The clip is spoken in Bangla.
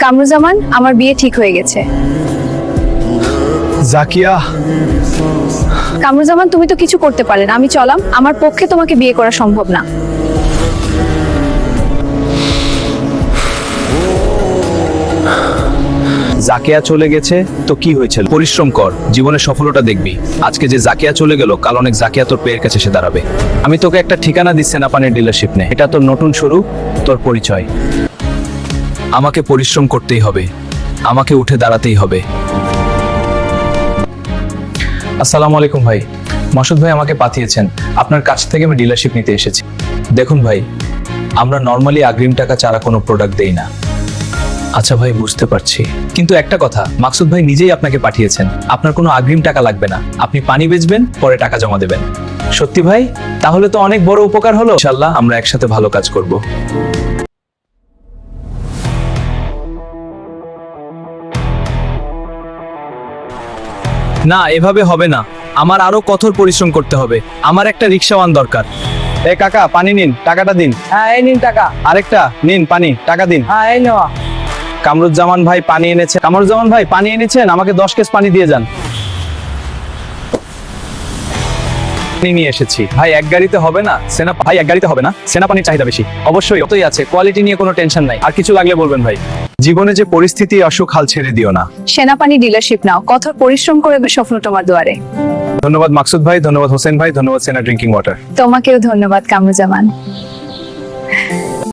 কামরুজ্জামান, আমার বিয়ে ঠিক হয়ে গেছে। জাকিয়া, কামরুজ্জামান, তুমি তো কিছু করতে পারলে না, আমি চলাম। আমার পক্ষে তোমাকে বিয়ে করা সম্ভব না। জাকিয়া চলে গেছে তো কি হয়েছে? পরিশ্রম কর, জীবনে সফলতা দেখবি। আজকে যে জাকিয়া চলে গেল, কাল অনেক জাকিয়া তোর পেয়ের কাছে এসে দাঁড়াবে। আমি তোকে একটা ঠিকানা দিচ্ছি, সেনাপানির ডিলারশিপ নে। এটা তোর নতুন শুরু, তোর পরিচয়। আমাকে পরিশ্রম করতেই হবে, আমাকে উঠে দাঁড়াতেই হবে। আসসালামু আলাইকুম ভাই। মাসুদ ভাই আমাকে পাঠিয়েছেন, আপনার কাছ থেকে আমি ডিলারশিপ নিতে এসেছি। দেখুন ভাই, আমরা নর্মালি অগ্রিম টাকা ছাড়া কোনো প্রোডাক্ট দেই না। আচ্ছা ভাই, বুঝতে পারছি, কিন্তু একটা কথা, মাকসুদ ভাই নিজেই আপনাকে পাঠিয়েছেন। আপনার কোনো অগ্রিম টাকা লাগবে না, আপনি পানি বেচবেন, পরে টাকা জমা দেবেন। সত্যি ভাই? তাহলে তো অনেক বড় উপকার হলো। ইনশাআল্লাহ আমরা একসাথে ভালো কাজ করব। না, এভাবে হবে না, আমার আরো কঠোর পরিশ্রম করতে হবে। আমার একটা রিক্সাওয়ান দরকার। এ কাকা, পানি নিন, টাকাটা দিন। হ্যাঁ, এই নিন টাকা। আরেকটা নিন, পানি, টাকা দিন। হ্যাঁ, এই নেওয়া। কামরুজ্জামান ভাই পানি এনেছে। কামরুজ্জামান ভাই পানি এনেছেন, আমাকে 10 কেস পানি দিয়ে যান। পানি নিয়ে এসেছি ভাই। এক গাড়িতে হবে না ভাই, এক গাড়িতে হবে না, সেনাপানির চাহিদা বেশি। অবশ্যই অতই আছে, কোয়ালিটি নিয়ে কোনো টেনশন নাই। আর কিছু লাগলে বলবেন ভাই। জীবনে যে পরিস্থিতি আসুক, হাল ছেড়ে দিও না। সেনাপানি ডিলারশিপ নাও, কঠোর পরিশ্রম করে স্বপ্ন তোমার দুয়ারে। ধন্যবাদ মাকসুদ ভাই, ধন্যবাদ হোসেন ভাই, ধন্যবাদ সেনা ড্রিঙ্কিং ওয়াটার। তোমাকেও ধন্যবাদ কামরুজ্জামান।